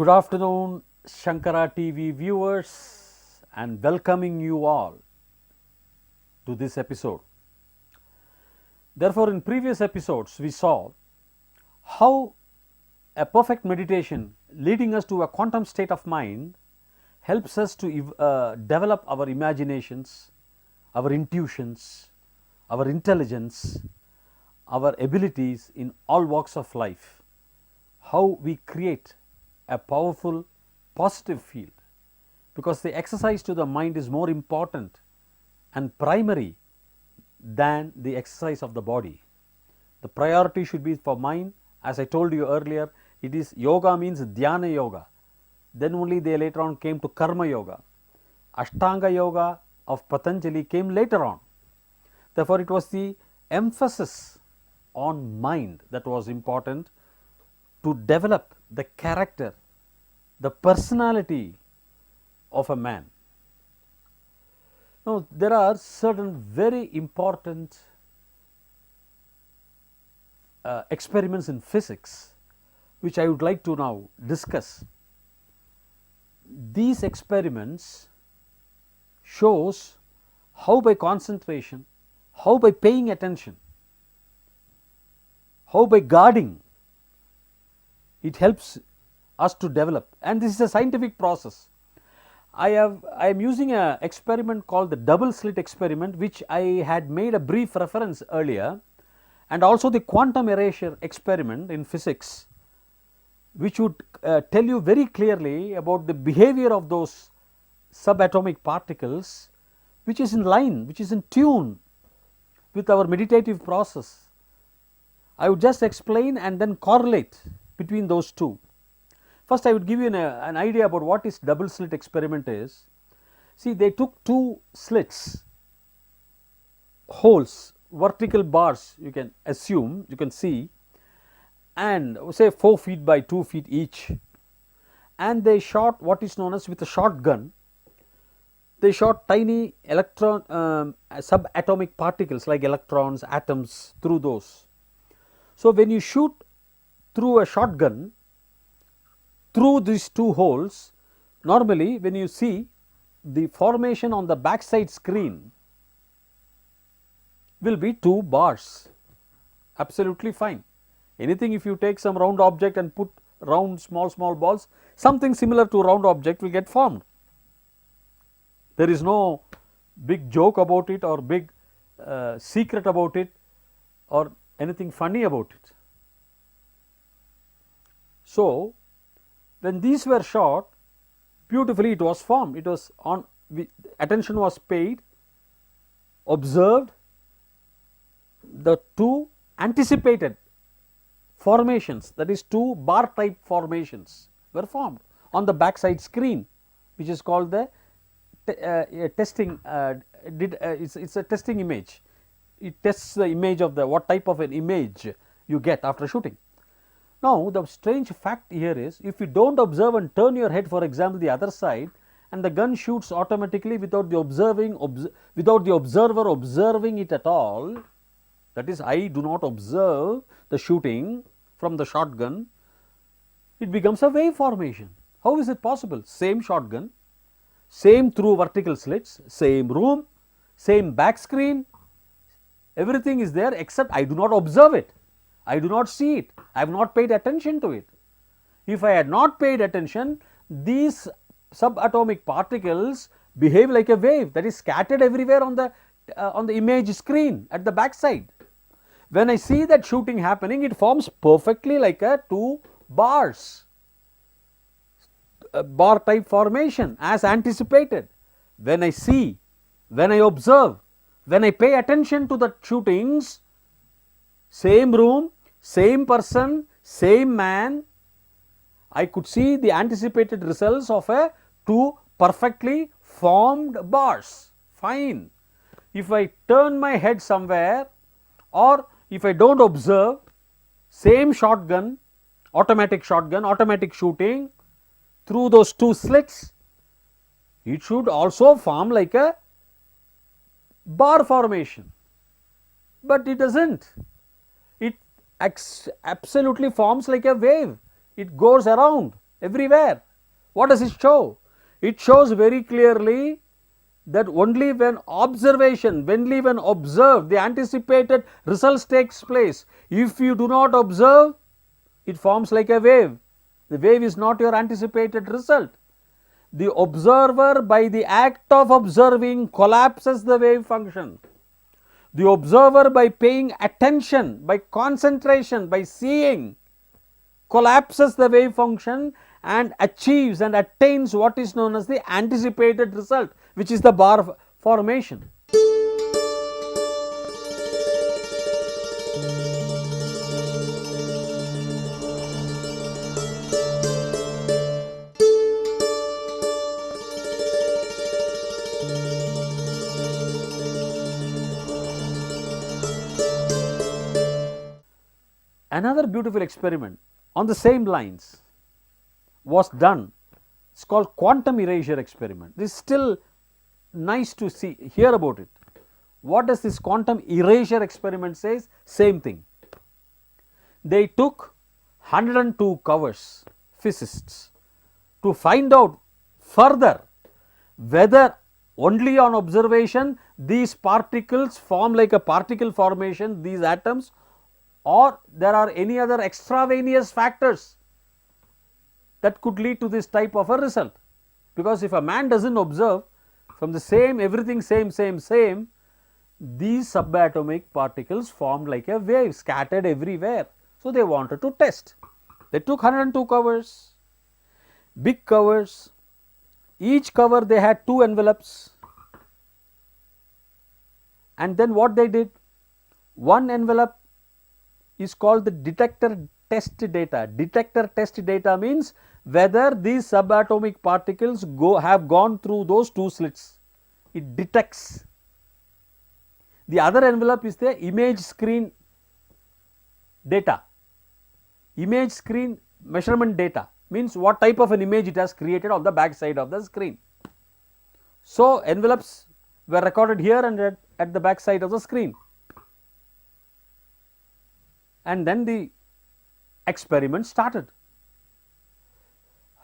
Good afternoon, Shankara TV viewers, and welcoming you all to this episode. Therefore, in previous episodes, we saw how a perfect meditation leading us to a quantum state of mind helps us to develop our imaginations, our intuitions, our intelligence, our abilities in all walks of life. How we create a powerful positive field, because the exercise to the mind is more important and primary than the exercise of the body. The priority should be for mind. As I told you earlier, it is yoga means dhyana yoga. Then only they later on came to karma yoga. Ashtanga yoga of Patanjali came later on. Therefore, it was the emphasis on mind that was important to develop the character, the personality of a man. Now, there are certain very important experiments in physics which I would like to now discuss. These experiments shows how by concentration, how by paying attention, how by guarding, it helps us to develop, and this is a scientific process. I am using an experiment called the double slit experiment, which I had made a brief reference earlier, and also the quantum erasure experiment in physics, which would tell you very clearly about the behavior of those subatomic particles, which is in line, which is in tune with our meditative process. I would just explain and then correlate between those two. First, I would give you an idea about what is double slit experiment is. See, they took two slits, holes, vertical bars, you can assume, you can see, and say 4 feet by 2 feet each, and they shot what is known as, with a shotgun, they shot tiny subatomic particles like electrons, atoms through those. So, when you shoot through a shotgun through these two holes, normally when you see the formation on the backside screen will be 2 bars, absolutely fine. Anything, if you take some round object and put round small balls, something similar to round object will get formed. There is no big joke about it or big secret about it or anything funny about it. So, when these were shot, beautifully it was formed, it was on, attention was paid, observed, the two anticipated formations, that is 2 bar type formations were formed on the backside screen, which is called the testing, it's a testing image. It tests the image of the, what type of an image you get after shooting. Now, the strange fact here is, if you do not observe and turn your head, for example, the other side, and the gun shoots automatically without the observer observing it at all, that is, I do not observe the shooting from the shotgun, it becomes a wave formation. How is it possible? Same shotgun, same through vertical slits, same room, same back screen, everything is there, except I do not observe it, I do not see it, I have not paid attention to it. If I had not paid attention, these subatomic particles behave like a wave that is scattered everywhere on the image screen at the back side. When I see that shooting happening, it forms perfectly like a 2 bars, a bar type formation as anticipated. When I see, when I observe, when I pay attention to the shootings, same room, same person, same man, I could see the anticipated results of a 2 perfectly formed bars, fine. If I turn my head somewhere, or if I do not observe, same shotgun, automatic shooting through those 2 slits, it should also form like a bar formation, but it does not. It absolutely forms like a wave, it goes around everywhere. What does it show? It shows very clearly that only when observation, only when observed, the anticipated results takes place. If you do not observe, it forms like a wave. The wave is not your anticipated result. The observer, by the act of observing, collapses the wave function. The observer, by paying attention, by concentration, by seeing, collapses the wave function and achieves and attains what is known as the anticipated result, which is the bar formation. Another beautiful experiment on the same lines was done. It's called quantum erasure experiment. This is still nice to hear about it. What does this quantum erasure experiment says? Same thing. They took 102 covers, physicists, to find out further whether only on observation these particles form like a particle formation, these atoms, or there are any other extraneous factors that could lead to this type of a result. Because if a man does not observe from the same, everything same, these subatomic particles formed like a wave scattered everywhere. So, they wanted to test. They took 102 covers, big covers, each cover they had 2 envelopes, and then what they did, one envelope is called the detector test data. Detector test data means whether these subatomic particles have gone through those 2 slits. It detects. The other envelope is the image screen data. Image screen measurement data means what type of an image it has created on the back side of the screen. So, envelopes were recorded here and at the back side of the screen, and then the experiment started.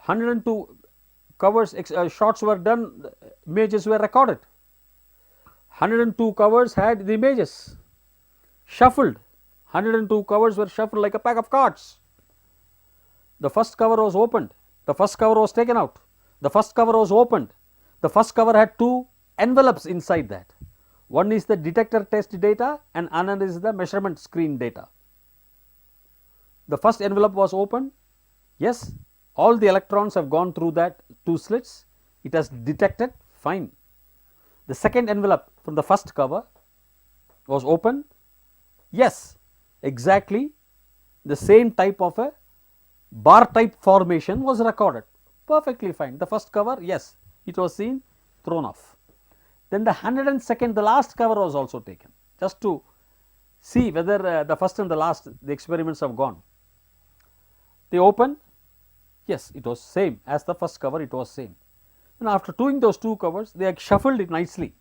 102 covers, shots were done, images were recorded. 102 covers had the images shuffled. 102 covers were shuffled like a pack of cards. The first cover was opened, the first cover was taken out, the first cover was opened. The first cover had 2 envelopes inside that. One is the detector test data and another is the measurement screen data. The first envelope was opened. Yes, all the electrons have gone through that 2 slits. It has detected, fine. The second envelope from the first cover was opened. Yes, exactly the same type of a bar type formation was recorded, perfectly fine. The first cover, yes, it was seen, thrown off. Then the 102nd, the last cover was also taken, just to see whether the first and the last, the experiments have gone. They opened, yes, it was same as the first cover, it was same. And after doing those 2 covers, they shuffled it nicely.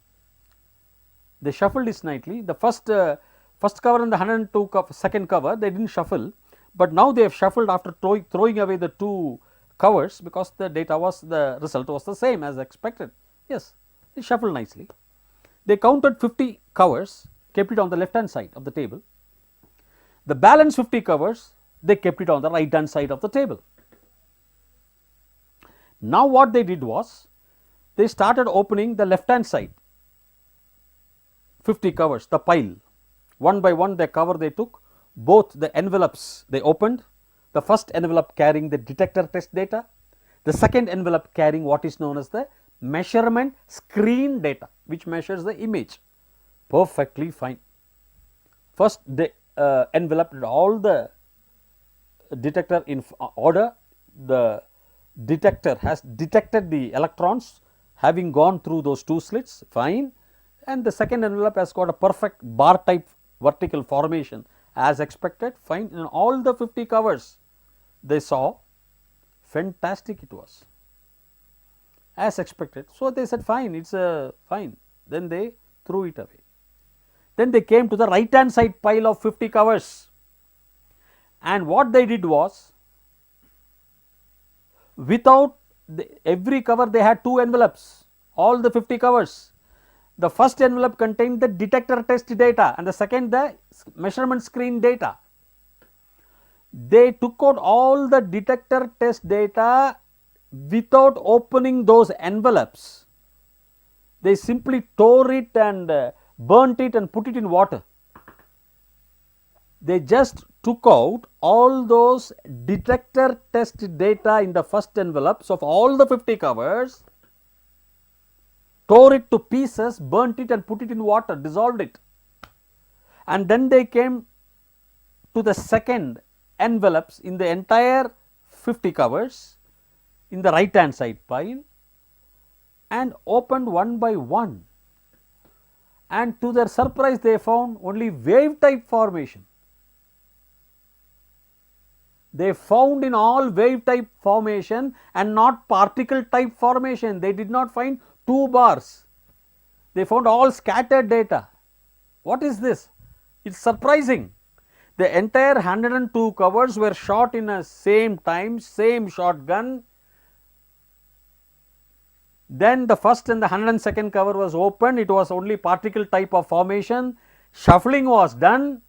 They shuffled it nicely. The first cover and the 102 second cover, they did not shuffle, but now they have shuffled after throwing away the 2 covers, because the data was, the result was the same as expected. Yes, they shuffled nicely. They counted 50 covers, kept it on the left hand side of the table. The balance 50 covers, they kept it on the right hand side of the table. Now what they did was, they started opening the left hand side 50 covers, the pile. One by one, the cover they took, both the envelopes they opened, the first envelope carrying the detector test data, the second envelope carrying what is known as the measurement screen data, which measures the image. Perfectly fine. First they enveloped all the detector in order. The detector has detected the electrons having gone through those 2 slits, fine, and the second envelope has got a perfect bar type vertical formation as expected, fine. In all the 50 covers they saw, fantastic it was, as expected. So, they said fine, it is fine, then they threw it away. Then they came to the right hand side pile of 50 covers, and what they did was, without every cover they had 2 envelopes, all the 50 covers. The first envelope contained the detector test data and the second the measurement screen data. They took out all the detector test data without opening those envelopes. They simply tore it and burnt it and put it in water. They just took out all those detector test data in the first envelopes of all the 50 covers, tore it to pieces, burnt it and put it in water, dissolved it. And then they came to the second envelopes in the entire 50 covers in the right hand side pile and opened one by one, and to their surprise they found only wave type formation. They found in all wave type formation and not particle type formation. They did not find 2 bars. They found all scattered data. What is this? It's surprising. The entire 102 covers were shot in a same time, same shotgun. Then the first and the 102nd cover was opened. It was only particle type of formation. Shuffling was done.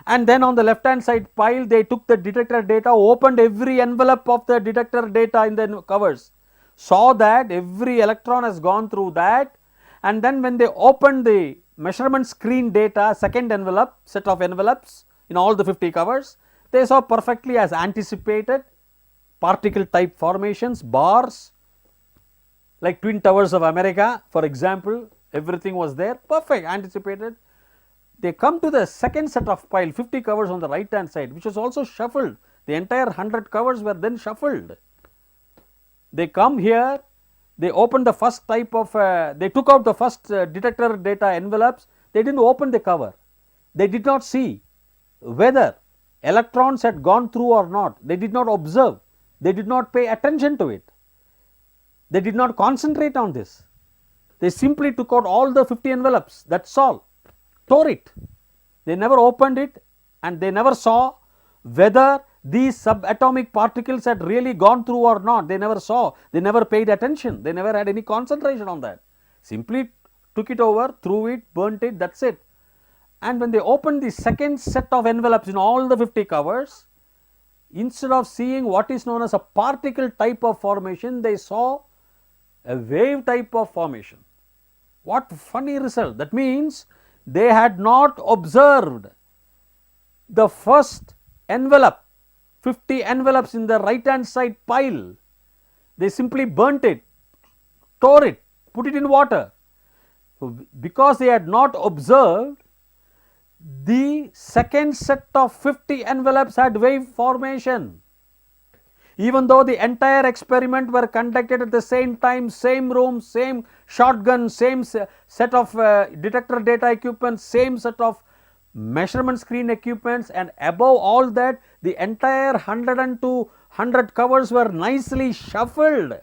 And then on the left hand side pile they took the detector data, opened every envelope of the detector data in the covers, saw that every electron has gone through that, and then when they opened the measurement screen data, second envelope, set of envelopes in all the 50 covers, they saw perfectly as anticipated particle type formations, bars like Twin Towers of America for example, everything was there, perfect, anticipated. They come to the second set of pile, 50 covers on the right hand side, which was also shuffled. The entire 100 covers were then shuffled. They come here, they open the first type of, they took out the first detector data envelopes, they did not open the cover. They did not see whether electrons had gone through or not. They did not observe, they did not pay attention to it. They did not concentrate on this. They simply took out all the 50 envelopes, that is all. Tore it. They never opened it and they never saw whether these subatomic particles had really gone through or not. They never saw, they never paid attention, they never had any concentration on that. Simply took it over, threw it, burnt it, that is it. And when they opened the second set of envelopes in all the 50 covers, instead of seeing what is known as a particle type of formation, they saw a wave type of formation. What funny result! That means they had not observed the first envelope, 50 envelopes in the right hand side pile. They simply burnt it, tore it, put it in water. So, because they had not observed, the second set of 50 envelopes had wave formation. Even though the entire experiment were conducted at the same time, same room, same shotgun, same set of detector data equipment, same set of measurement screen equipments, and above all that the entire 100 covers were nicely shuffled.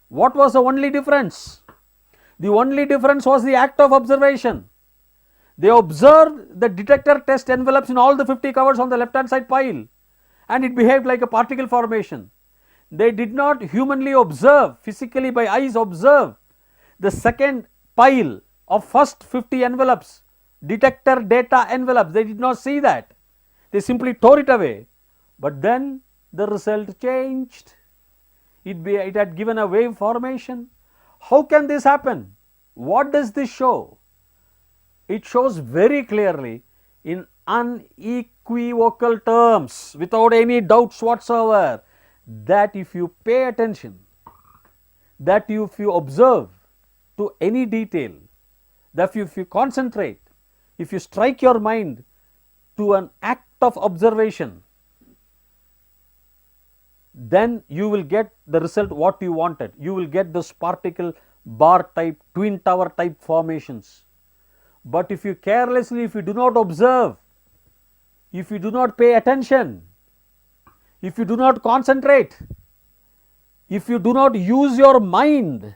What was the only difference? The only difference was the act of observation. They observed the detector test envelopes in all the 50 covers on the left hand side pile, and it behaved like a particle formation. They did not humanly observe, physically by eyes observe the second pile of first 50 envelopes, detector data envelopes. They did not see that. They simply tore it away. But then the result changed. It had given a wave formation. How can this happen? What does this show? It shows very clearly in unequivocal terms, without any doubts whatsoever, that if you pay attention, that if you observe to any detail, that if you concentrate, if you strike your mind to an act of observation, then you will get the result what you wanted. You will get those particle bar type, twin tower type formations. But if you carelessly, if you do not observe, if you do not pay attention, if you do not concentrate, if you do not use your mind,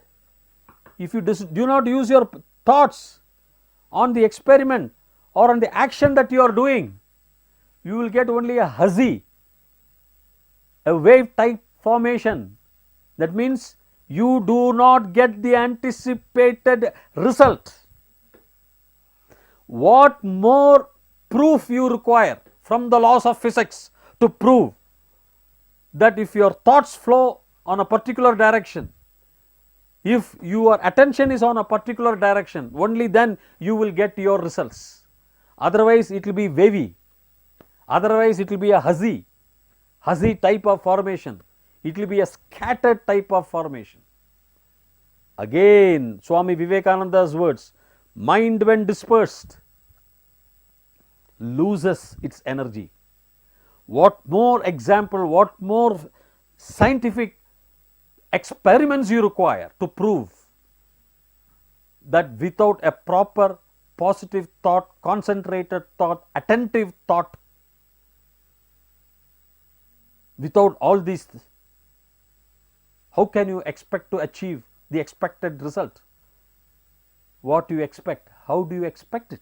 if you do not use your thoughts on the experiment or on the action that you are doing, you will get only a hazy, a wave type formation. That means you do not get the anticipated result. What more proof you require from the laws of physics to prove that if your thoughts flow on a particular direction, if your attention is on a particular direction, only then you will get your results. Otherwise it will be wavy, otherwise it will be a hazy type of formation, it will be a scattered type of formation. Again Swami Vivekananda's words, mind when dispersed loses its energy. What more example, what more scientific experiments you require to prove that without a proper positive thought, concentrated thought, attentive thought, without all these, how can you expect to achieve the expected result? What do you expect? How do you expect it?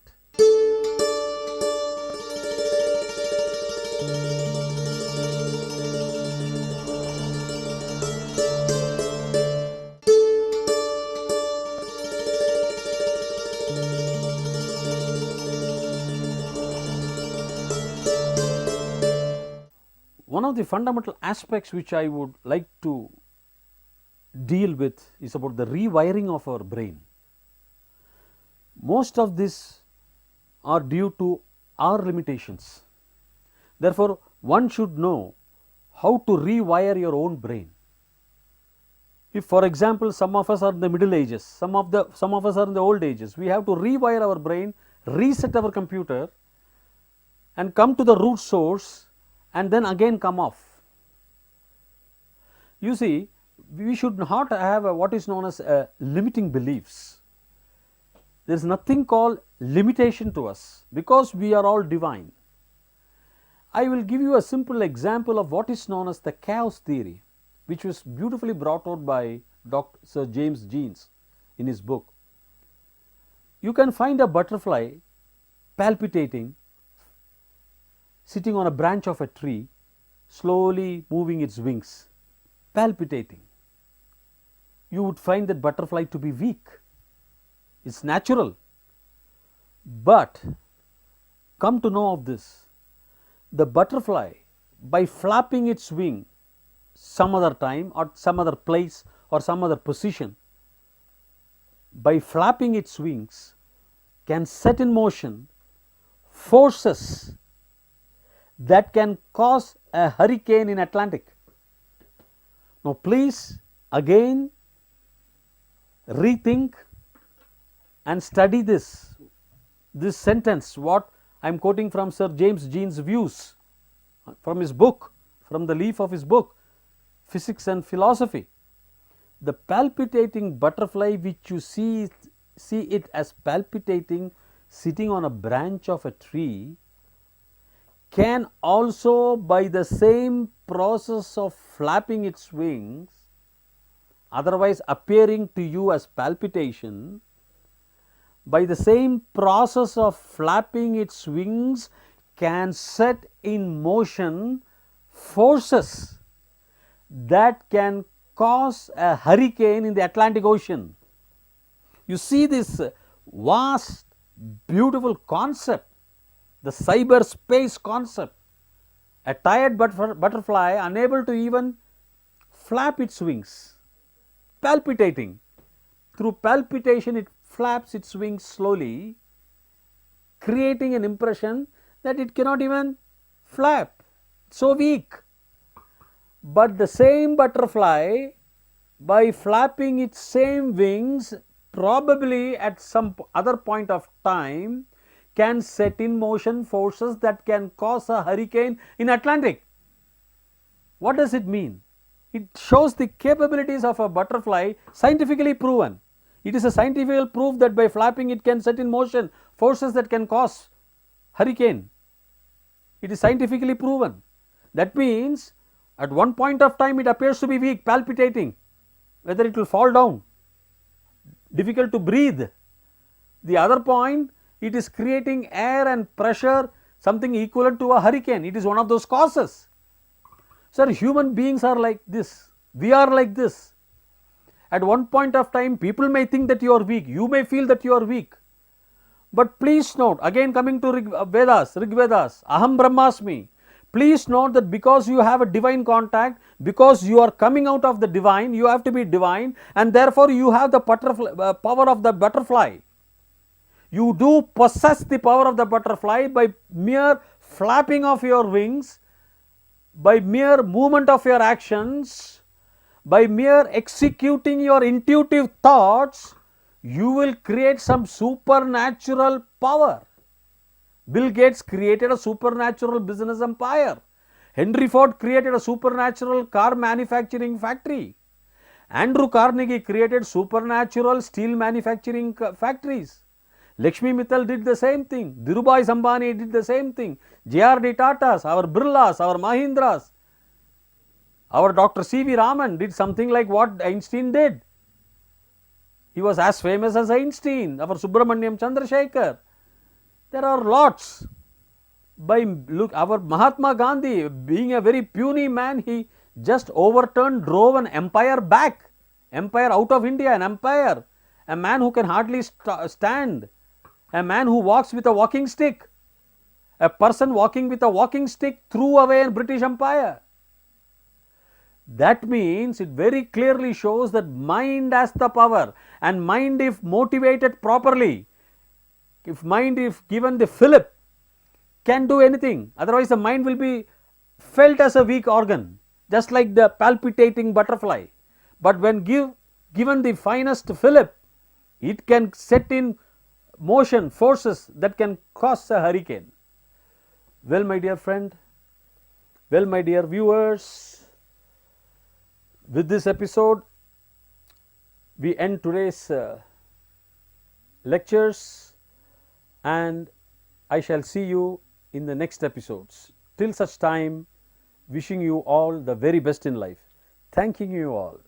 One of the fundamental aspects which I would like to deal with is about the rewiring of our brain. Most of this are due to our limitations. Therefore, one should know how to rewire your own brain. If for example some of us are in the middle ages, some of us are in the old ages, we have to rewire our brain, reset our computer and come to the root source and then again come off. You see, we should not have what is known as limiting beliefs. There is nothing called limitation to us because we are all divine. I will give you a simple example of what is known as the chaos theory, which was beautifully brought out by Dr. Sir James Jeans in his book. You can find a butterfly palpitating, sitting on a branch of a tree, slowly moving its wings, palpitating. You would find that butterfly to be weak. It's natural. But come to know of this, the butterfly, by flapping its wing some other time or some other place or some other position, by flapping its wings can set in motion forces that can cause a hurricane in Atlantic. Now please again rethink and study this sentence, what I am quoting from Sir James Jeans' views from his book, from the leaf of his book, Physics and Philosophy. The palpitating butterfly which you see it as palpitating sitting on a branch of a tree can also, by the same process of flapping its wings, otherwise appearing to you as palpitation, by the same process of flapping its wings can set in motion forces that can cause a hurricane in the Atlantic Ocean. You see this vast, beautiful concept, the cyberspace concept. A tired butterfly unable to even flap its wings, palpitating. Through palpitation it flaps its wings slowly, creating an impression that it cannot even flap, so weak. But the same butterfly, by flapping its same wings, probably at some other point of time, can set in motion forces that can cause a hurricane in Atlantic. What does it mean? It shows the capabilities of a butterfly, scientifically proven. It is a scientific proof that by flapping it can set in motion forces that can cause hurricane. It is scientifically proven. That means at one point of time it appears to be weak, palpitating, whether it will fall down, difficult to breathe. The other point, it is creating air and pressure, something equivalent to a hurricane. It is one of those causes. Sir, human beings are like this. We are like this. At one point of time, people may think that you are weak. You may feel that you are weak. But please note, again coming to Rig Vedas, Aham Brahmasmi. Please note that because you have a divine contact, because you are coming out of the divine, you have to be divine, and therefore you have the power of the butterfly. You do possess the power of the butterfly by mere flapping of your wings, by mere movement of your actions, by mere executing your intuitive thoughts, you will create some supernatural power. Bill Gates created a supernatural business empire. Henry Ford created a supernatural car manufacturing factory. Andrew Carnegie created supernatural steel manufacturing factories. Lakshmi Mittal did the same thing. Dhirubhai Ambani did the same thing. J.R.D. Tatas, our Birlas, our Mahindras, our Dr. C.V. Raman did something like what Einstein did. He was as famous as Einstein. Our Subramaniam Chandrasekhar. There are lots. Our Mahatma Gandhi, being a very puny man, he just drove an empire back. Empire out of India, an empire. A man who can hardly stand. A man who walks with a walking stick. A person walking with a walking stick threw away a British Empire. That means it very clearly shows that mind has the power, and mind, if motivated properly, if mind if given the fillip, can do anything. Otherwise the mind will be felt as a weak organ, just like the palpitating butterfly. But when given the finest fillip, it can set in motion forces that can cause a hurricane. Well, my dear friend, well, my dear viewers, with this episode we end today's lectures, and I shall see you in the next episodes. Till such time, wishing you all the very best in life. Thanking you all.